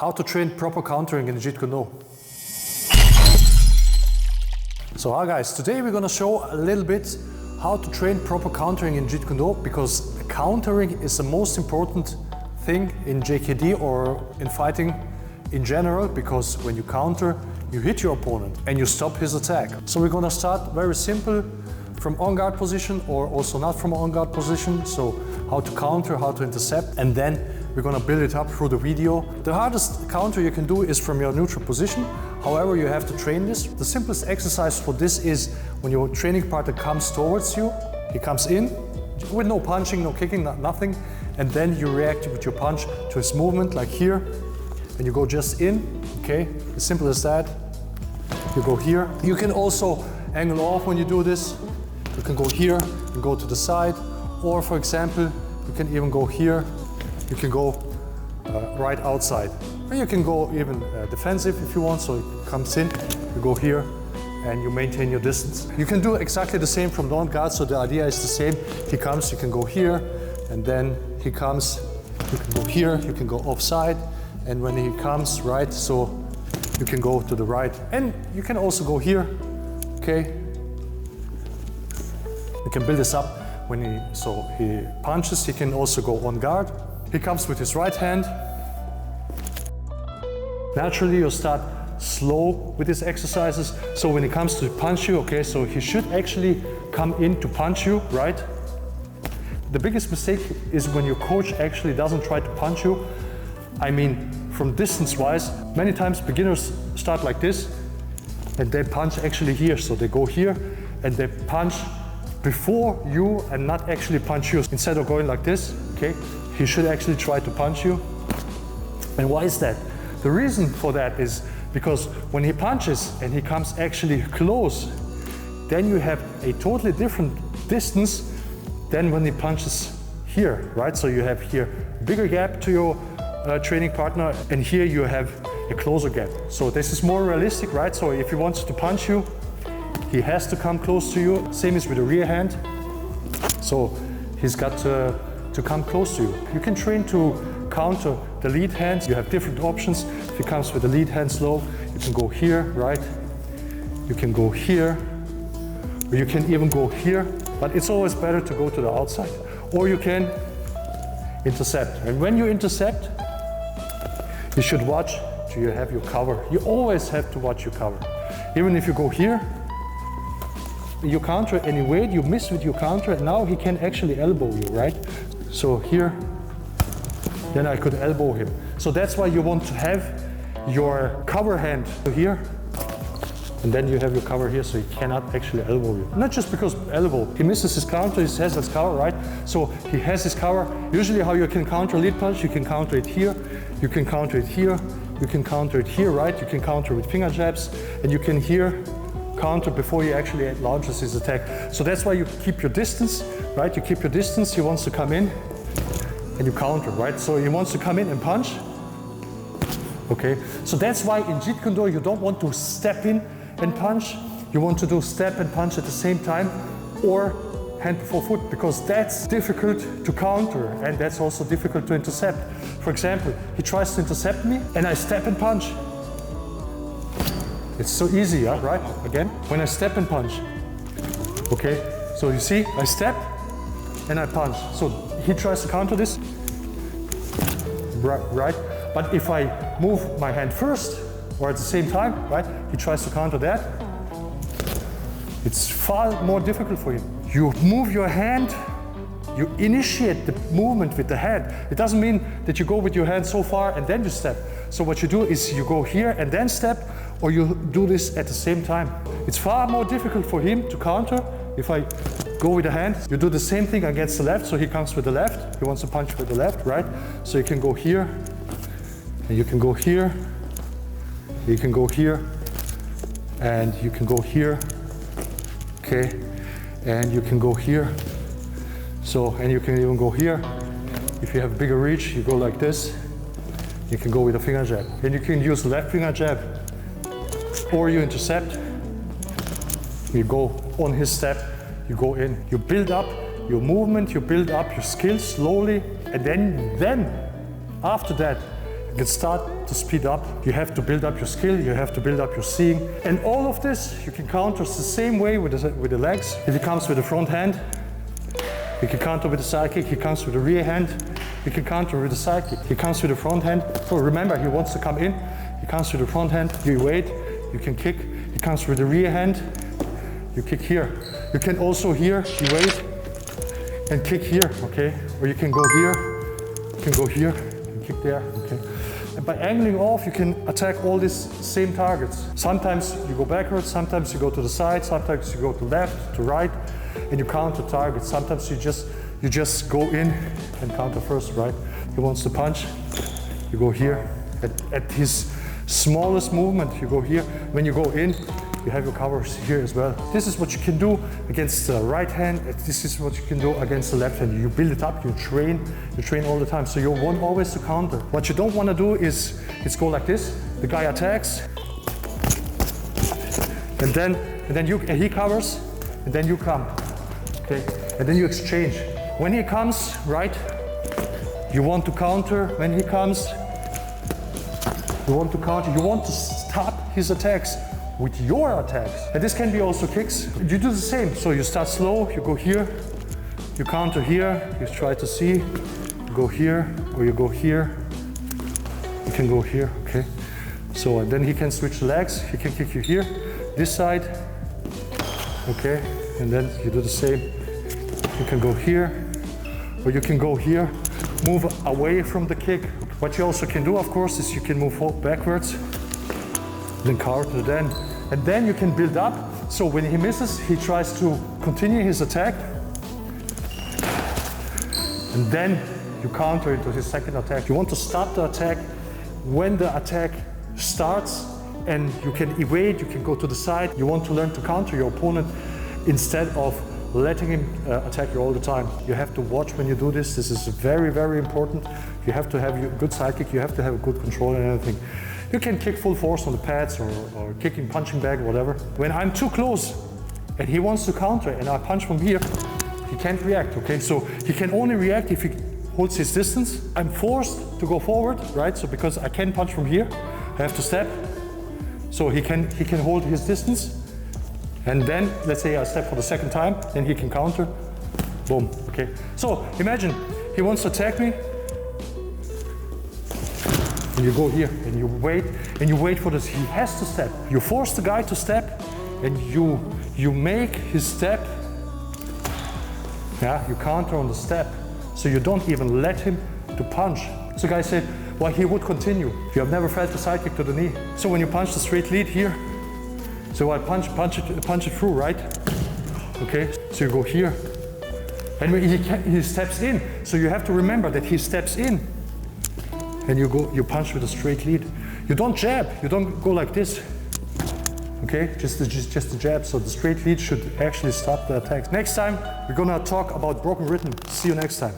How to train proper countering in Jeet Kune. So hi guys, today we're gonna show a little bit how to train proper countering in Jeet Kune, because countering is the most important thing in JKD or in fighting in general, because when you counter, you hit your opponent and you stop his attack. So we're gonna start very simple from on guard position, or also not from on guard position. So how to counter, how to intercept, and then we're gonna build it up through the video. The hardest counter you can do is from your neutral position. However, you have to train this. The simplest exercise for this is when your training partner comes towards you, he comes in with no punching, no kicking, nothing, and then you react with your punch to his movement, like here, and you go just in, okay? As simple as that. You go here. You can also angle off when you do this. You can go here and go to the side, or for example, you can even go here. You can go right outside. Or you can go even defensive if you want, so it comes in, you go here, and you maintain your distance. You can do exactly the same from on guard, so the idea is the same. He comes, you can go here, and then he comes, you can go here, you can go offside, and when he comes, right, so you can go to the right. And you can also go here, okay? You can build this up when he punches, he can also go on guard. He comes with his right hand. Naturally, you start slow with these exercises. So when he comes to punch you, okay, so he should actually come in to punch you, right? The biggest mistake is when your coach actually doesn't try to punch you. I mean, from distance-wise, many times beginners start like this, and they punch actually here. So they go here, and they punch before you and not actually punch you. Instead of going like this, okay, he should actually try to punch you. And why is that? The reason for that is because when he punches and he comes actually close, then you have a totally different distance than when he punches here, right? So you have here a bigger gap to your training partner, and here you have a closer gap. So this is more realistic, right? So if he wants to punch you, he has to come close to you. Same as with the rear hand. So he's got to come close to you. You can train to counter the lead hands. You have different options. If he comes with the lead hand slow, you can go here, right? You can go here, or you can even go here, but it's always better to go to the outside. Or you can intercept. And when you intercept, you should watch till you have your cover. You always have to watch your cover. Even if you go here, you counter any weight, you miss with your counter, and now he can actually elbow you, right? So here, then I could elbow him. So that's why you want to have your cover hand here, and then you have your cover here, so he cannot actually elbow you. Not just because elbow, he misses his counter, he has his cover, right? So he has his cover. Usually how you can counter lead punch, you can counter it here, you can counter it here, you can counter it here, right? You can counter with finger jabs, and you can here counter before he actually launches his attack. So that's why you keep your distance, right? You keep your distance, he wants to come in, and you counter, right? So he wants to come in and punch. Okay, so that's why in Jeet Kune you don't want to step in and punch. You want to do step and punch at the same time, or hand before foot, because that's difficult to counter, and that's also difficult to intercept. For example, he tries to intercept me and I step and punch. It's so easy, yeah? Right? Again, when I step and punch. Okay, so you see, I step and I punch. So he tries to counter this, right? But if I move my hand first, or at the same time, right, he tries to counter that, it's far more difficult for him. You move your hand, you initiate the movement with the hand. It doesn't mean that you go with your hand so far and then you step. So what you do is you go here and then step, or you do this at the same time. It's far more difficult for him to counter if I go with the hand. You do the same thing against the left, so he comes with the left. He wants to punch with the left, right? So you can go here, and you can go here, you can go here, and you can go here, okay? And you can go here. So, and you can even go here. If you have a bigger reach, you go like this. You can go with a finger jab. And you can use the left finger jab, or you intercept. You go on his step, you go in. You build up your movement, you build up your skills slowly, and then after that, you can start to speed up. You have to build up your skill, you have to build up your seeing. And all of this, you can counter the same way with the legs. If he comes with the front hand, you can counter with the side kick. He comes with the rear hand, you can counter with the side kick. He comes with the front hand. So remember, he wants to come in. He comes with the front hand, you wait, you can kick. He comes with the rear hand, you kick here. You can also here, you wait, and kick here, okay? Or you can go here, you can go here, and kick there, okay? And by angling off, you can attack all these same targets. Sometimes you go backwards, sometimes you go to the side, sometimes you go to left, to right, and you counter targets. Sometimes you just go in and counter first, right? He wants to punch, you go here. At his smallest movement, you go here. When you go in, you have your covers here as well. This is what you can do against the right hand. This is what you can do against the left hand. You build it up, you train all the time. So you want always to counter. What you don't want to do is go like this. The guy attacks, and then he covers, and then you come, okay? And then you exchange. When he comes, right, you want to counter. When he comes, you want to counter. You want to stop his attacks with your attacks. And this can be also kicks. You do the same. So you start slow, you go here, you counter here, you try to see, you go here, or you go here, you can go here, okay? So and then he can switch legs, he can kick you here, this side, okay? And then you do the same. You can go here, or you can go here, move away from the kick. What you also can do, of course, is you can move backwards, then counter then. And then you can build up. So when he misses, he tries to continue his attack. And then you counter into his second attack. You want to stop the attack when the attack starts, and you can evade, you can go to the side. You want to learn to counter your opponent instead of letting him attack you all the time. You have to watch when you do this. This is very, very important. You have to have a good side kick. You have to have a good control and everything. You can kick full force on the pads or kicking, punching bag, whatever. When I'm too close and he wants to counter and I punch from here, he can't react, okay? So he can only react if he holds his distance. I'm forced to go forward, right? So because I can punch from here, I have to step. So he can hold his distance. And then, let's say I step for the second time, then he can counter, boom, okay? So imagine he wants to attack me, and you go here, and you wait for this. He has to step. You force the guy to step, and you make his step. Yeah, you counter on the step, so you don't even let him to punch. So the guy said, well, he would continue. You have never felt the side kick to the knee. So when you punch the straight lead here, so I punch it through, right? Okay, so you go here, and he steps in. So you have to remember that he steps in. And you punch with a straight lead. You don't jab, you don't go like this. Okay, just the jab. So the straight lead should actually stop the attacks. Next time, we're gonna talk about broken rhythm. See you next time.